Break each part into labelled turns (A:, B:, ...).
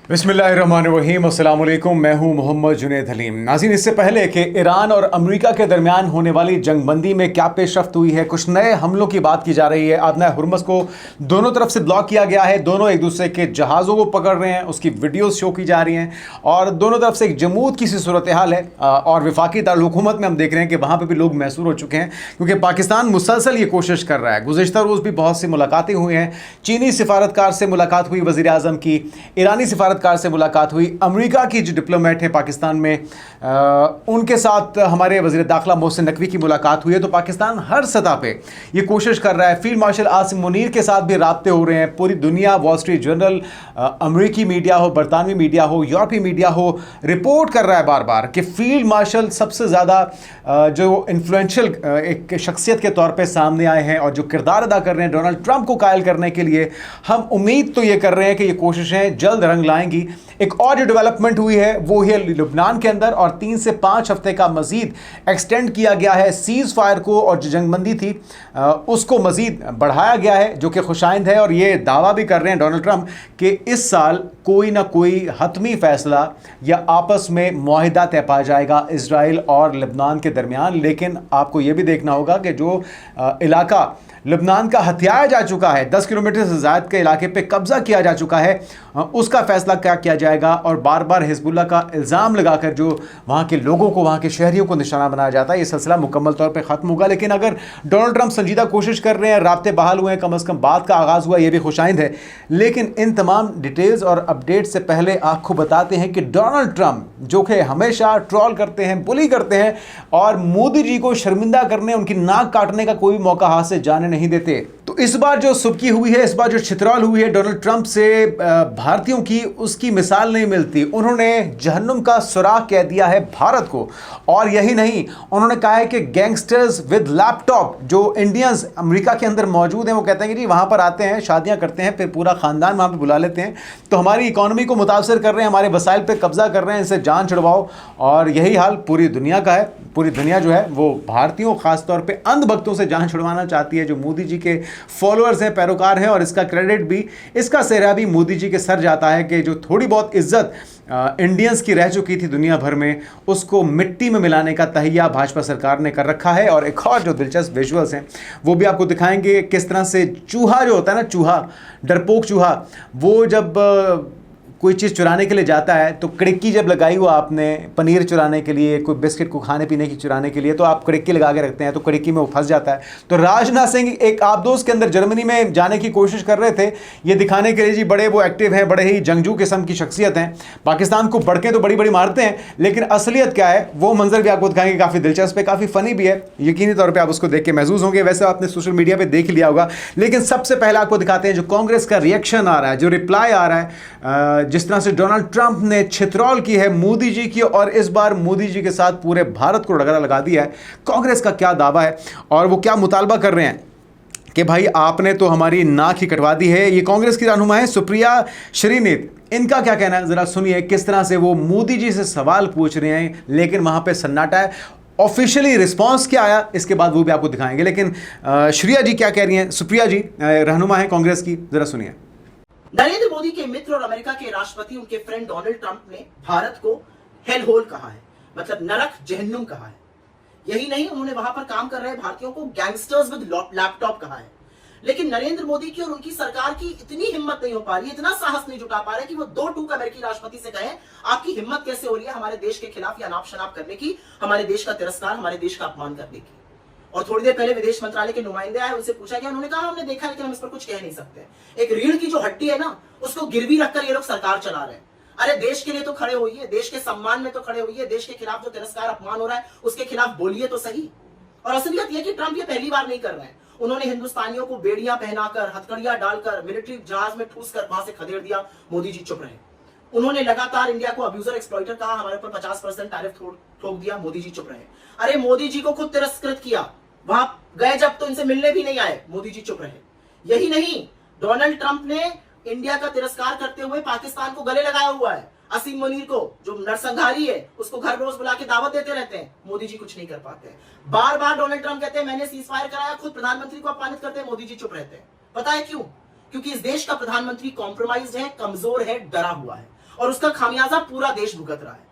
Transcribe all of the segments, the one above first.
A: बिस्मिल्लाहिर्रहमानिर्रहीम, अस्सलाम वालेकुम। मैं हूं मोहम्मद जुनैद हलीम। नाज़रीन, इससे पहले कि ईरान और अमेरिका के दरमियान होने वाली जंगबंदी में क्या पेशरफ्त हुई है, कुछ नए हमलों की बात की जा रही है। आदना हुर्मुज़ को दोनों तरफ से ब्लॉक किया गया है, दोनों एक दूसरे के जहाज़ों को पकड़ रहे हैं, उसकी वीडियोज़ शो की जा रही हैं और दोनों तरफ से एक जमूद की सी सूरत हाल है। और वफाकी दारुल-हुकूमत में हम देख रहे हैं कि वहाँ पर भी लोग मैसूर हो चुके हैं, क्योंकि पाकिस्तान मुसलसल ये कोशिश कर रहा है। गुज़िश्ता रोज़ भी बहुत सी मुलाकातें हुई हैं। चीनी सिफारतकार से मुलाकात हुई वज़ीर आज़म की, ईरानी सिफारतकार से मुलाकात हुई, अमेरिका की जो डिप्लोमेट है पाकिस्तान में उनके साथ हमारे वज़ीर दाखिला मोहसिन नकवी की मुलाकात हुई है। तो पाकिस्तान हर सतह पे ये कोशिश कर रहा है। फील्ड मार्शल आसिम मुनीर के साथ भी राब्ते हो रहे हैं। पूरी दुनिया, वॉल स्ट्रीट जर्नल, अमेरिकी मीडिया हो, बरतानवी मीडिया हो, यूरोपीय मीडिया हो, रिपोर्ट कर रहा है बार बार कि फील्ड मार्शल सबसे ज़्यादा जो इन्फ्लुएंशियल एक शख्सियत के तौर पे सामने आए हैं और जो किरदार अदा कर रहे हैं डोनाल्ड ट्रंप को कायल करने के लिए। हम उम्मीद तो ये कर रहे हैं कि ये कोशिशें जल्द रंग लाएंगी। एक और जो डेवलपमेंट हुई है वो है लुबनान के अंदर, और 3 से 5 हफ्ते का मजीद एक्सटेंड किया गया है सीज़ फायर को, और जो जंगबंदी थी उसको मजीद बढ़ाया गया है, जो कि खुशाइंद है। और ये दावा भी कर रहे हैं डोनाल्ड ट्रंप कि इस साल कोई ना कोई हतमी फैसला या आपस में मुआहिदा तय पाया जाएगा इजराइल और लबनान के दरमियान। लेकिन आपको ये भी देखना होगा कि जो इलाका लबनान का हथियाया जा चुका है, 10 किलोमीटर से ज़्यादा के इलाके पे कब्जा किया जा चुका है, उसका फैसला क्या किया जाएगा। और बार बार हिजबुल्लाह का इल्ज़ाम लगाकर जो वहाँ के लोगों को, वहाँ के शहरियों को निशाना बनाया जाता है, ये सिलसिला मुकम्मल तौर पे ख़त्म होगा। लेकिन अगर डोनाल्ड ट्रंप संजीदा कोशिश कर रहे हैं, राब्ते बहाल हुए हैं, कम अज़ कम बात का आगाज़ हुआ, ये भी खुशाइंद है। लेकिन इन तमाम डिटेल्स और अपडेट से पहले आपको बताते हैं कि डोनाल्ड ट्रंप, जो कि हमेशा ट्रोल करते हैं, बुली करते हैं और मोदी जी को शर्मिंदा करने, उनकी नाक काटने का कोई मौका हाथ से जाने नहीं देते, तो इस बार जो सुबकी हुई है, इस बार जो छितरौल हुई है डोनाल्ड ट्रंप से भारतीयों की, उसकी मिसाल नहीं मिलती। उन्होंने जहन्नुम का सुराग कह दिया है भारत को। और यही नहीं, उन्होंने कहा है कि गैंगस्टर्स विद लैपटॉप जो इंडियंस अमेरिका के अंदर मौजूद हैं, वो कहते हैं कि जी वहाँ पर आते हैं, शादियाँ करते हैं, फिर पूरा ख़ानदान वहाँ पर बुला लेते हैं, तो हमारी इकॉनमी को मुतासर कर रहे हैं, हमारे वसाइल पर कब्जा कर रहे हैं, इनसे जान छुड़वाओ। और यही हाल पूरी दुनिया का है। पूरी दुनिया जो है वो भारतीयों, ख़ासतौर पर अंधभक्तों से जान छुड़वाना चाहती है, जो मोदी जी के फॉलोअर्स हैं, पैरोकार हैं। और इसका क्रेडिट भी, इसका सेहरा भी मोदी जी के सर जाता है कि जो थोड़ी बहुत इज्जत इंडियंस की रह चुकी थी दुनिया भर में, उसको मिट्टी में मिलाने का तहिया भाजपा सरकार ने कर रखा है। और एक और जो दिलचस्प विजुअल्स हैं वो भी आपको दिखाएंगे, किस तरह से चूहा जो होता है ना, चूहा, डरपोक चूहा, वो जब कोई चीज़ चुराने के लिए जाता है तो कड़िक्की जब लगाई हुआ आपने पनीर चुराने के लिए, कोई बिस्किट को खाने पीने की चुराने के लिए, तो आप कड़िक्की लगा के रखते हैं, तो कड़िक्की में वो फंस जाता है। तो राजनाथ सिंह एक आबदोस के अंदर जर्मनी में जाने की कोशिश कर रहे थे, ये दिखाने के लिए जी बड़े वो एक्टिव हैं, बड़े ही जंगजू किस्म की शख्सियत हैं, पाकिस्तान को बड़के तो बड़ी बड़ी मारते हैं, लेकिन असलियत क्या है वो मंजर भी आपको दिखाएंगे। काफ़ी दिलचस्प है, काफ़ी फ़नी भी है, यकीनी तौर पर आप उसको देख के महसूस होंगे। वैसे आपने सोशल मीडिया पर देख लिया होगा, लेकिन सबसे पहले आपको दिखाते हैं जो कांग्रेस का रिएक्शन आ रहा है, जो रिप्लाई आ रहा है, जिस तरह से डोनाल्ड ट्रंप ने छितरौल की है मोदी जी की, और इस बार मोदी जी के साथ पूरे भारत को रगड़ा लगा दिया है। कांग्रेस का क्या दावा है और वो क्या मुतालबा कर रहे हैं कि भाई आपने तो हमारी नाक ही कटवा दी है। ये कांग्रेस की रहनुमा है सुप्रिया श्रीनीत, इनका क्या कहना है जरा सुनिए, किस तरह से वो मोदी जी से सवाल पूछ रहे हैं, लेकिन वहां पे सन्नाटा है। ऑफिशियली रिस्पांस क्या आया इसके बाद वो भी आपको दिखाएंगे। लेकिन श्रिया जी क्या कह रही हैं, सुप्रिया जी रहनुमा है कांग्रेस की, जरा सुनिए।
B: नरेंद्र मोदी के मित्र और अमेरिका के राष्ट्रपति, उनके फ्रेंड डोनाल्ड ट्रंप ने भारत को हेल होल कहा है, मतलब नरक जहन्नुम कहा है। यही नहीं, उन्होंने वहां पर काम कर रहे भारतीयों को गैंगस्टर्स विद लैपटॉप कहा है। लेकिन नरेंद्र मोदी की और उनकी सरकार की इतनी हिम्मत नहीं हो पा रही, इतना साहस नहीं जुटा पा रहे कि वो 2 टूक अमेरिकी राष्ट्रपति से कहें आपकी हिम्मत कैसे हो रही है हमारे देश के खिलाफ या नाप शनाप करने की, हमारे देश का तिरस्कार, हमारे देश का अपमान करने की। और थोड़ी देर पहले विदेश मंत्रालय के नुमाइंदे आए, उनसे पूछा गया, उन्होंने कहा हमने देखा लेकिन हम इस पर कुछ कह नहीं सकते। एक रीढ़ की जो हड्डी है ना, उसको गिरवी रखकर ये लोग सरकार चला रहे हैं। अरे देश के लिए तो खड़े होइए, देश के सम्मान में तो खड़े होइए, देश के खिलाफ जो तिरस्कार अपमान हो रहा है उसके खिलाफ बोलिए तो सही। और असलियत यह कि ट्रंप ये पहली बार नहीं कर रहे हैं। उन्होंने हिंदुस्तानियों को बेड़ियां पहनाकर, हथकड़ियां डालकर, मिलिट्री जहाज में ठूस कर वहां से खदेड़ दिया। मोदी जी चुप रहे। उन्होंने लगातार इंडिया को अब्यूजर एक्सप्लॉइटर कहा, हमारे ऊपर 50% टैरिफ ठोक दिया, मोदी जी चुप रहे। अरे मोदी जी को खुद तिरस्कृत किया, वहां गए जब तो इनसे मिलने भी नहीं आए, मोदी जी चुप रहे। यही नहीं, डोनाल्ड ट्रंप ने इंडिया का तिरस्कार करते हुए पाकिस्तान को गले लगाया हुआ है। असीम मुनीर को, जो नरसंहारी है, उसको घर रोज बुला के दावत देते रहते हैं, मोदी जी कुछ नहीं कर पाते। बार बार डोनाल्ड ट्रंप कहते हैं मैंने सीज फायर कराया, खुद प्रधानमंत्री को अपमानित करते हैं, मोदी जी चुप रहते हैं। पता है क्यों? क्योंकि इस देश का प्रधानमंत्री कॉम्प्रोमाइज्ड है, कमजोर है, डरा हुआ है। और उसका खामियाजा पूरा देश भुगत रहा है।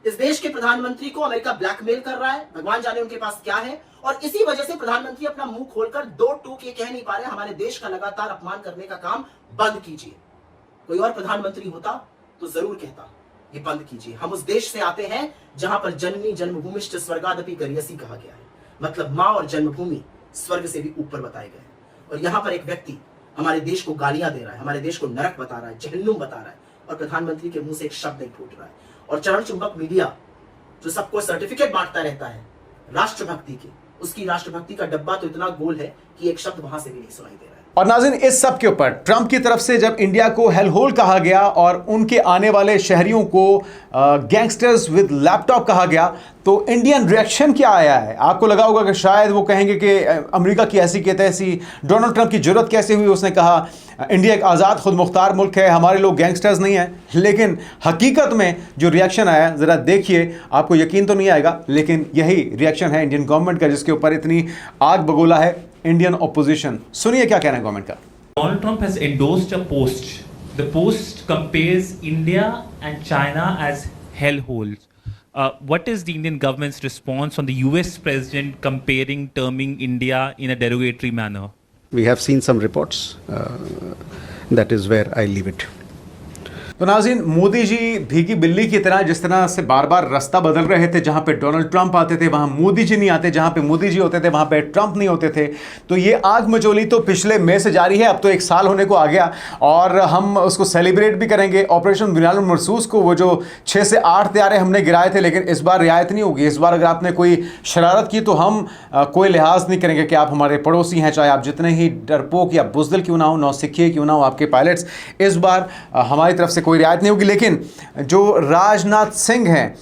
B: इस देश के प्रधानमंत्री को अमेरिका ब्लैकमेल कर रहा है, भगवान जाने उनके पास क्या है, और इसी वजह से प्रधानमंत्री अपना मुंह खोलकर दो टूक ये कह नहीं पा रहे हमारे देश का लगातार अपमान करने का काम बंद कीजिए। कोई और प्रधानमंत्री होता तो जरूर कहता ये बंद कीजिए। हम उस देश से आते हैं जहां पर जननी जन्मभूमिश्च स्वर्गादपि गरीयसी कहा गया है, मतलब मां और जन्मभूमि स्वर्ग से भी ऊपर बताए गए हैं। और यहां पर एक व्यक्ति हमारे देश को गालियां दे रहा है, हमारे देश को नरक बता रहा है, जहन्नुम बता रहा है, और प्रधानमंत्री के मुंह से एक शब्द नहीं फूट रहा है। और चरण चुंबक मीडिया जो सबको सर्टिफिकेट बांटता रहता है राष्ट्रभक्ति के, उसकी राष्ट्रभक्ति का डब्बा तो इतना गोल है कि एक शब्द वहां से भी नहीं सुनाई दे रहा है।
A: और नाज़रीन, इस सब के ऊपर ट्रंप की तरफ से जब इंडिया को हेल होल कहा गया और उनके आने वाले शहरियों को गैंगस्टर्स विद लैपटॉप कहा गया, तो इंडियन रिएक्शन क्या आया है? आपको लगा होगा कि शायद वो कहेंगे कि अमेरिका की ऐसी की तैसी, डोनाल्ड ट्रंप की जरूरत कैसे हुई, उसने कहा इंडिया एक आज़ाद खुद मुख्तार मुल्क है, हमारे लोग गैंगस्टर्स नहीं हैं। लेकिन हकीकत में जो रिएक्शन आया, ज़रा देखिए, आपको यकीन तो नहीं आएगा, लेकिन यही रिएक्शन है इंडियन गवर्नमेंट का, जिसके ऊपर इतनी आग बगोला है इंडियन ऑपोजिशन। सुनिए क्या कहना है गवर्नमेंट का।
C: Donald Trump has endorsed a post. The post compares India and China as hellholes. What is the Indian government's response on the US president terming India in a derogatory manner?
D: We have seen some reports. That is where I leave it.
A: तो नाज़रीन, मोदी जी भीगी बिल्ली की तरह जिस तरह से बार बार रास्ता बदल रहे थे, जहां पे डोनाल्ड ट्रंप आते थे वहां मोदी जी नहीं आते, जहां पे मोदी जी होते थे वहां पे ट्रंप नहीं होते थे। तो ये आग मचोली तो पिछले मई से जारी है, अब तो 1 साल होने को आ गया और हम उसको सेलिब्रेट भी करेंगे। ऑपरेशन बिलाल मरसूस को वो जो 6 से 8 त्यारे हमने गिराए थे, लेकिन इस बार रियायत नहीं होगी। इस बार अगर आपने कोई शरारत की तो हम कोई लिहाज नहीं करेंगे कि आप हमारे पड़ोसी हैं, चाहे आप जितने ही डरपोक या बुज़दिल क्यों ना हो, नौसिखिए क्यों ना हो आपके पायलट्स। इस बार हमारी तरफ से कोई रियायत नहीं होगी। लेकिन जो राजनाथ सिंह हैं,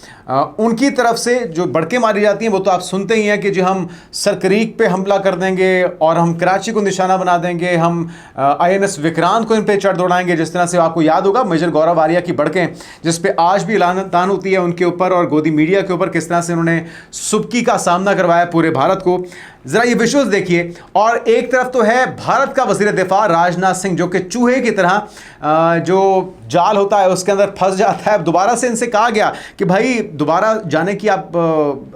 A: उनकी तरफ से जो बड़के मारी जाती हैं वो तो आप सुनते ही हैं कि जो हम सरकरीक पे हमला कर देंगे और हम कराची को निशाना बना देंगे, हम INS विक्रांत को इन पे चढ़ दौड़ाएंगे। जिस तरह से आपको याद होगा मेजर गौरव आर्या की बड़कें, जिस पे आज भी तान होती है उनके ऊपर और गोदी मीडिया के ऊपर, किस तरह से उन्होंने सुबकी का सामना करवाया पूरे भारत को। ज़रा ये विजुअल्स देखिए। और एक तरफ तो है भारत का वज़ीर दिफा राजनाथ सिंह, जो कि चूहे की तरह जो जाल होता है उसके अंदर फंस जाता है। दोबारा से इनसे कहा गया कि भाई दोबारा जाने की आप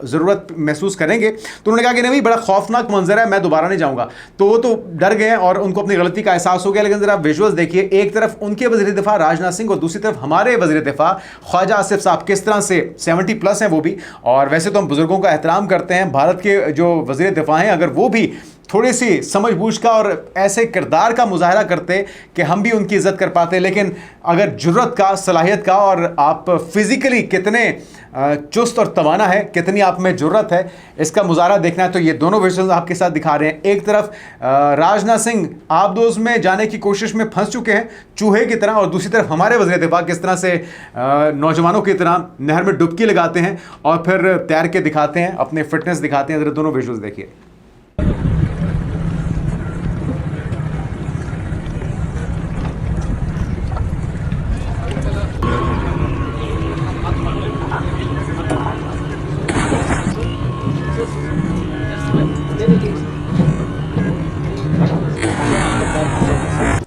A: ज़रूरत महसूस करेंगे, तो उन्होंने कहा कि नहीं, बड़ा खौफनाक मंजर है, मैं दोबारा नहीं जाऊँगा। तो वो तो डर गए और उनको अपनी गलती का एहसास हो गया। लेकिन ज़रा विजुअल्स देखिए, एक तरफ उनके वज़ीर दिफा राजनाथ सिंह और दूसरी तरफ हमारे वज़ीर दिफा ख्वाजा आसिफ साहब, किस तरह से 70+ हैं वो भी। और वैसे तो हम बुज़ुर्गों का एहतराम करते हैं, भारत के जो वज़ीर दिफा हैं अगर वो भी थोड़ी सी समझबूझ का और ऐसे किरदार का मुजाहरा करते कि हम भी उनकी इज़्ज़त कर पाते। लेकिन अगर जुर्रत का, सलाहियत का, और आप फिज़िकली कितने चुस्त और तवाना है, कितनी आप में जुर्रत है, इसका मुजाहरा देखना है तो ये दोनों विजुअल्स आपके साथ दिखा रहे हैं। एक तरफ राजनाथ सिंह आबदोज़ में जाने की कोशिश में फंस चुके हैं चूहे की तरह, और दूसरी तरफ हमारे वज़ीर दिफा किस तरह से नौजवानों की तरह नहर में डुबकी लगाते हैं और फिर तैर के दिखाते हैं, अपने फिटनेस दिखाते हैं। ज़रा दोनों विजुअल्स देखिए।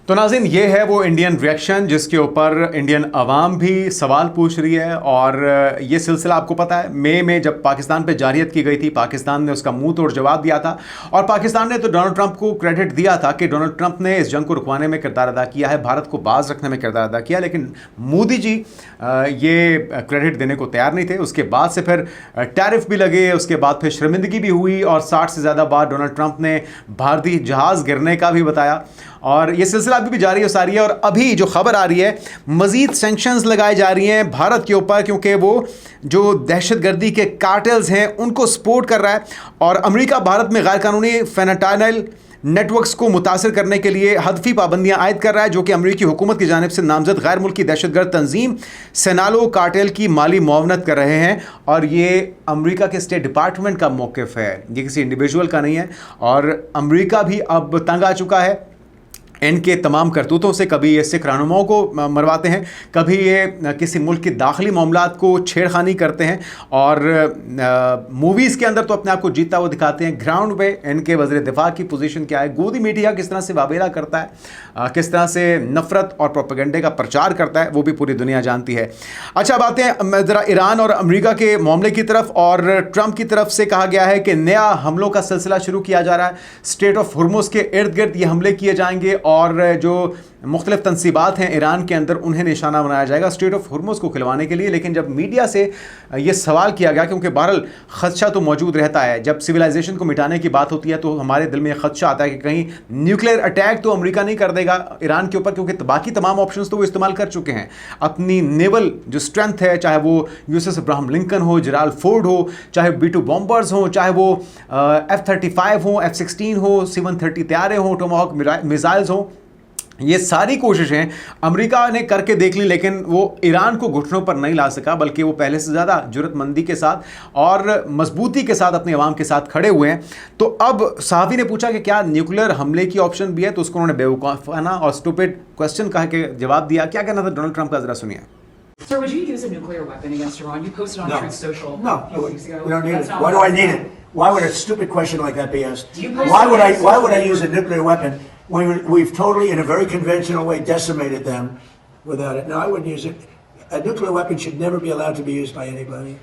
A: तो नाज़रीन, ये है वो इंडियन रिएक्शन जिसके ऊपर इंडियन अवाम भी सवाल पूछ रही है। और ये सिलसिला आपको पता है, मई में जब पाकिस्तान पे जारियत की गई थी, पाकिस्तान ने उसका मुंह तोड़ जवाब दिया था। और पाकिस्तान ने तो डोनाल्ड ट्रंप को क्रेडिट दिया था कि डोनाल्ड ट्रंप ने इस जंग को रुकवाने में किरदार अदा किया है, भारत को बाज रखने में किरदार अदा किया। लेकिन मोदी जी ये क्रेडिट देने को तैयार नहीं थे। उसके बाद से फिर टैरिफ भी लगे, उसके बाद फिर शर्मिंदगी भी हुई, और 60 से ज़्यादा बार डोनाल्ड ट्रंप ने भारतीय जहाज़ गिरने का भी बताया। और ये सिलसिला अभी भी जारी हो सारी है। और अभी जो खबर आ रही है, मज़ीद सैंक्शंस लगाई जा रही हैं भारत के ऊपर, क्योंकि वो जो दहशतगर्दी के कार्टेल्स हैं उनको सपोर्ट कर रहा है। और अमेरिका भारत में गैरकानूनी फेंटानिल नेटवर्क्स को मुतासर करने के लिए हदफी पाबंदियां आयद कर रहा है, जो कि अमेरिकी हुकूमत की जानिब से नामजद गैर मुल्की दहशतगर्द तंजीम सिनालो कार्टेल की माली मुआवनत कर रहे हैं। और ये अमेरिका के स्टेट डिपार्टमेंट का मौक़िफ़ है, ये किसी इंडिविजुअल का नहीं है। और अमेरिका भी अब तंग आ चुका है इनके तमाम करतूतों से कभी ये सिख रहनुमाओं को मरवाते हैं, कभी ये किसी मुल्क के दाखिली मामलात को छेड़खानी करते हैं और मूवीज़ के अंदर तो अपने आप को जीतता हुआ दिखाते हैं। ग्राउंड पे इनके वज़ीर दिफा की पोजीशन क्या है, गोदी मीडिया किस तरह से वावेला करता है, किस तरह से नफ़रत और प्रोपेगेंडे का प्रचार करता है, वो भी पूरी दुनिया जानती है। अच्छा, अब आते हैं ज़रा ईरान और अमेरिका के मामले की तरफ। और ट्रंप की तरफ से कहा गया है कि नया हमलों का सिलसिला शुरू किया जा रहा है। स्ट्रेट ऑफ हुर्मुज़ के इर्द गिर्द ये हमले किए जाएंगे और जो मुख्तलिफ तनसीबात हैं ईरान के अंदर उन्हें निशाना बनाया जाएगा स्ट्रेट ऑफ हुर्मुज़ को खिलवाने के लिए। लेकिन जब मीडिया से ये सवाल किया गया, क्योंकि बहरहाल खदशा तो मौजूद रहता है, जब सिविलाइजेशन को मिटाने की बात होती है तो हमारे दिल में खदशा आता है कि कहीं न्यूक्लियर अटैक तो अमेरिका नहीं कर देगा ईरान के ऊपर, क्योंकि बाकी तमाम ऑप्शंस तो वो इस्तेमाल कर चुके हैं। अपनी नेवल जो स्ट्रेंथ है, चाहे वो यूएसएस अब्राहम लिंकन हो, जेराल्ड फोर्ड हो, चाहे B-2 बॉम्बर्स हो, चाहे वो F-35 हो, F-16 हो, C-130 तैयारे हो, टोमाहॉक मिसाइल्स हो, ये सारी कोशिशें अमेरिका ने करके देख ली, लेकिन वो ईरान को घुटनों पर नहीं ला सका, बल्कि वो पहले से ज़्यादा जुर्रतमंदी के साथ और मजबूती के साथ अपने अवाम के साथ खड़े हुए हैं। तो अब सहाफ़ी ने पूछा कि क्या न्यूक्लियर हमले की ऑप्शन भी है, तो उसको उन्होंने बेवकूफ़ाना और स्टूपिड क्वेश्चन कहा के जवाब दिया। क्या कहना था डोनाल्ड ट्रंप का, ज़रा सुनिए।
E: Sir, would you use a nuclear weapon against Iran? You posted on Truth Social.
F: No,
E: a few weeks ago.
F: we don't need
E: That's
F: it.
E: not
F: Why do
E: what
F: I need it? Why would a stupid question like that be asked?
E: You post
F: Why would
E: on
F: I
E: social
F: use a nuclear weapon when we've totally, in a very conventional way, decimated them without it? No, I wouldn't use it. A nuclear weapon should never be allowed to be used by anybody.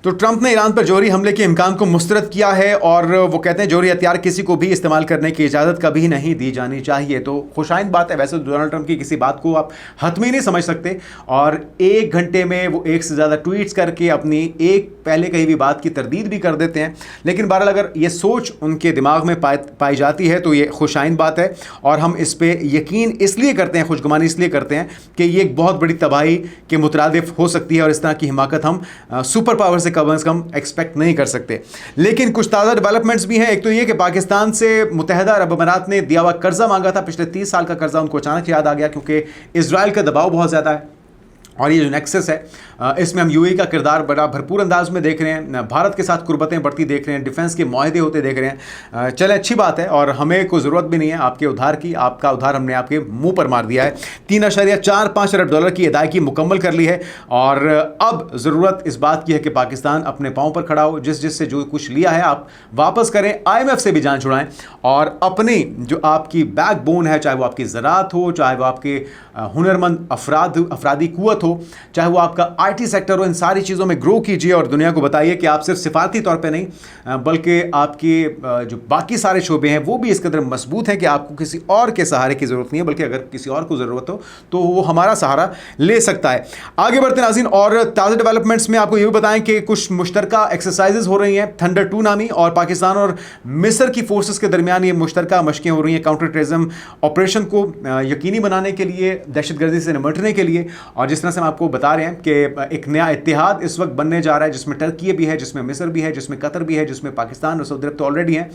A: तो Trump ने Iran पर जौहरी हमले के इम्कान को मुस्तरद किया है और वो कहते हैं जौहरी हथियार किसी को भी इस्तेमाल करने की इजाज़त कभी नहीं दी जानी चाहिए। तो खुशाइंद बात है। वैसे डोनाल्ड ट्रंप की किसी बात को आप हतमी नहीं समझ सकते और 1 घंटे में वो 1 से ज़्यादा ट्वीट्स करके अपनी एक पहले कही हुई बात की तरदीद भी कर देते हैं। लेकिन बहरहाल अगर ये सोच उनके दिमाग में पाई जाती है तो ये खुशाइंद बात है और हम इस पर यकीन इसलिए करते हैं, खुशगुमानी इसलिए करते हैं कि ये एक बहुत बड़ी तबाही के मुतरादिफ हो सकती है और इस तरह की हिमाकत हम सुपर पावर से कम एक्सपेक्ट नहीं कर सकते। लेकिन कुछ ताज़ा डेवलपमेंट्स भी हैं। एक तो ये कि पाकिस्तान से मुत्तहिदा अरब अमीरात ने दिया हुआ कर्जा मांगा था, पिछले 30 साल का कर्जा उनको अचानक याद आ गया क्योंकि इजराइल का दबाव बहुत ज़्यादा है और ये जो नेक्सस है इसमें हम यूएई का किरदार बड़ा भरपूर अंदाज में देख रहे हैं, भारत के साथ कुर्बतें बढ़ती देख रहे हैं, डिफेंस के माहदे होते देख रहे हैं। चले अच्छी बात है और हमें कोई ज़रूरत भी नहीं है आपके उधार की, आपका उधार हमने आपके मुंह पर मार दिया है। 3.45 अरब डॉलर की अदायगी मुकम्मल कर ली है और अब ज़रूरत इस बात की है कि पाकिस्तान अपने पाँव पर खड़ा हो, जिससे जो कुछ लिया है आप वापस करें, IMF से भी जान छुड़ाएं और अपनी जो आपकी बैकबोन है, चाहे वो आपकी ज़राअत हो, चाहे वो आपके हुनरमंद अफरादी कुव्वत हो, चाहे वो आपका IT सेक्टर हो, इन सारी चीज़ों में ग्रो कीजिए और दुनिया को बताइए कि आप सिर्फ सिफारती तौर पे नहीं बल्कि आपके जो बाकी सारे शोबे हैं वो भी इस कदर मजबूत हैं कि आपको किसी और के सहारे की ज़रूरत नहीं है, बल्कि अगर किसी और को ज़रूरत हो तो वो हमारा सहारा ले सकता है। आगे बढ़ते नाज़रीन और ताज़ा डेवलपमेंट्स में आपको ये भी बताएं कि कुछ मुश्तरका एक्सरसाइजेज हो रही हैं, थंडर 2 नामी, और पाकिस्तान और मिस्र की फोर्सेस के दरमियान ये मुश्तरका मशकें हो रही हैं काउंटर टेररिज्म ऑपरेशन को यकीनी बनाने के लिए, दहशतगर्दी से निपटने के लिए। और जिस तरह से हम आपको बता रहे हैं कि एक नया इत्तेहाद इस वक्त बनने जा रहा है जिसमें टर्की भी है, जिसमें मिस्र भी है, जिसमें कतर भी है, जिसमें पाकिस्तान और सऊदी अरब तो ऑलरेडी हैं,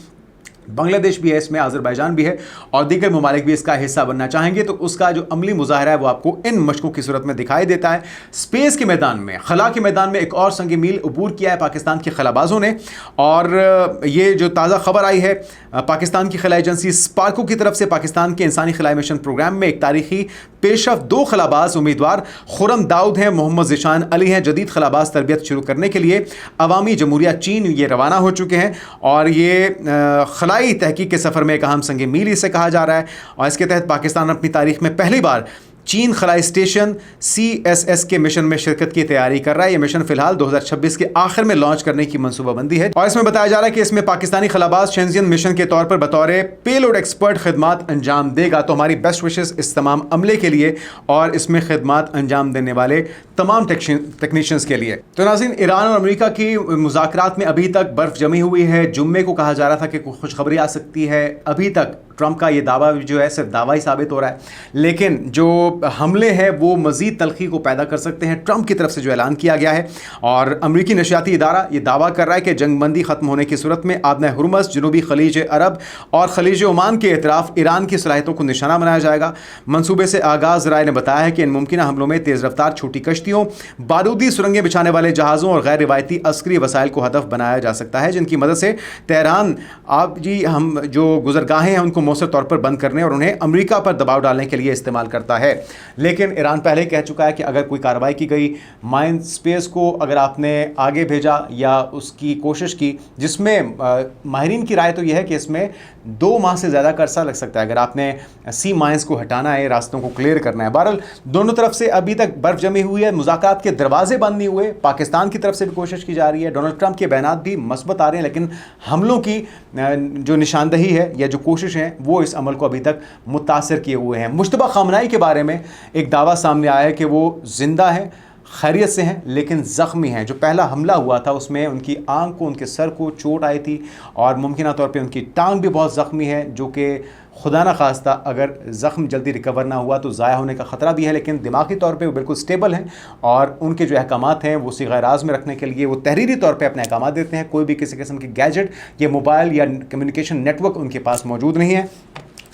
A: बांग्लादेश भी है, इसमें अजरबैजान भी है और दीगर ममालिक भी इसका हिस्सा बनना चाहेंगे। तो उसका जो अमली मुजाहरा है वो आपको इन मशकों की सूरत में दिखाई देता है। स्पेस के मैदान में, खला के मैदान में एक और संग मील अबूर किया है पाकिस्तान के खलाबाजों ने और ये जो ताज़ा खबर आई है पाकिस्तान की खलाई एजेंसी स्पार्को की तरफ से पाकिस्तान के इंसानी खलाई मिशन प्रोग्राम में एक तारीखी पेशरफ 2 खलाबाज उम्मीदवार खुरम दाऊद हैं, मोहम्मद ज़िशान अली हैं। जदीद खलाबाज तरबियत शुरू करने के लिए अवामी जमहूरिया चीन ये रवाना हो चुके हैं और ये खलाई तहकीक के सफ़र में एक अहम संग मील इसे कहा जा रहा है और इसके तहत पाकिस्तान अपनी तारीख में पहली बार चीन खलाई स्टेशन CSS के मिशन में शिरकत की तैयारी कर रहा है। यह मिशन फिलहाल 2026 के आखिर में लॉन्च करने की मनसूबाबंदी है और इसमें बताया जा रहा है कि इसमें पाकिस्तानी खलाबाज शेंजियन मिशन के तौर पर बतौर पेलोड एक्सपर्ट खिदमात अंजाम देगा। तो हमारी बेस्ट विशेस इस तमाम अमले के लिए और इसमें खिदमात अंजाम देने वाले तमाम टेक्नीशियंस के लिए। तो नाज़रीन, ईरान और अमेरिका की मुज़ाकरात में अभी तक बर्फ़ जमी हुई है। जुम्मे को कहा जा रहा था कि खुशखबरी आ सकती है, अभी तक ट्रंप का ये दावा जो है सिर्फ दावा ही साबित हो रहा है, लेकिन जो हमले हैं वो मज़ीद तलखी को पैदा कर सकते हैं। ट्रंप की तरफ से जो ऐलान किया गया है और अमरीकी नशियाती इदारा ये दावा कर रहा है कि जंगबंदी ख़त्म होने की सूरत में आबना हुर्मुज़, जनूबी खलीज अरब और खलीज ओमान के इतराफ़ ईरान की सलाहियतों को निशाना बनाया जाएगा। मनसूबे से आगाज़ राय ने बताया है कि इन मुमकिन हमलों में तेज़ रफ्तार छोटी कश्तियों, बारूदी सुरंगें बिछाने वाले जहाज़ों और गैर रिवायती अस्करी वसाइल को हदफ बनाया जा सकता है, जिनकी मदद से तेहरान आप जी हम जो गुजरगाहें हैं उनको मौसर तौर पर बंद करने और उन्हें अमेरिका पर दबाव डालने के लिए इस्तेमाल करता है। लेकिन ईरान पहले कह चुका है कि अगर कोई कार्रवाई की गई, माइंड स्पेस को अगर आपने आगे भेजा या उसकी कोशिश की, जिसमें माहिरीन की राय तो यह है कि इसमें 2 माह से ज़्यादा का अरसा लग सकता है अगर आपने सी माइंस को हटाना है, रास्तों को क्लियर करना है। बहरहाल दोनों तरफ से अभी तक बर्फ जमी हुई है, मुज़ाकरात के दरवाजे बंद नहीं हुए, पाकिस्तान की तरफ से भी कोशिश की जा रही है, डोनाल्ड ट्रंप के बयानात भी मस्बत आ रहे हैं, लेकिन हमलों की जो निशानदही है या जो कोशिश है वो इस अमल को अभी तक मुतासर किए हुए हैं। मुश्तबा खामनाई के बारे में एक दावा सामने आया है कि वो जिंदा है, खैरियत से हैं, लेकिन ज़ख्मी हैं। जो पहला हमला हुआ था उसमें उनकी आंख को, उनके सर को चोट आई थी और मुमकिन तौर पे उनकी टांग भी बहुत ज़ख्मी है, जो कि खुदा न खास्ता अगर ज़ख्म जल्दी रिकवर ना हुआ तो ज़ाया होने का ख़तरा भी है। लेकिन दिमागी तौर पे वो बिल्कुल स्टेबल हैं और उनके जो अहकामात हैं वो सिग़ाए राज में रखने के लिए वो तहरीरी तौर पे अपने अहकामात देते हैं। कोई भी किसी किस्म की गैजेट या मोबाइल या कम्युनिकेशन नेटवर्क उनके पास मौजूद नहीं है,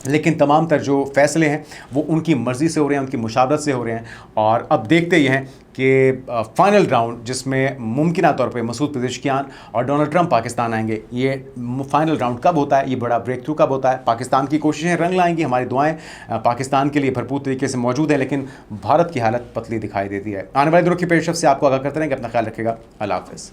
A: लेकिन तमाम तर जो फ़ैसले हैं वो उनकी मर्ज़ी से हो रहे हैं, उनकी मुशावरत से हो रहे हैं। और अब देखते ये हैं कि फ़ाइनल राउंड जिसमें मुमकिन तौर पे मसूद पेज़ेश्कियान और डोनाल्ड ट्रंप पाकिस्तान आएंगे, ये फ़ाइनल राउंड कब होता है, ये बड़ा ब्रेक थ्रू कब होता है। पाकिस्तान की कोशिशें रंग लाएंगी, हमारी दुआएं पाकिस्तान के लिए भरपूर तरीके से मौजूद है, लेकिन भारत की हालत पतली दिखाई देती है। आने वाले दिनों की पेशरफ से आपको आगाह करते रहेंगे। अपना ख्याल रखिएगा। अल्लाह हाफ़िज़।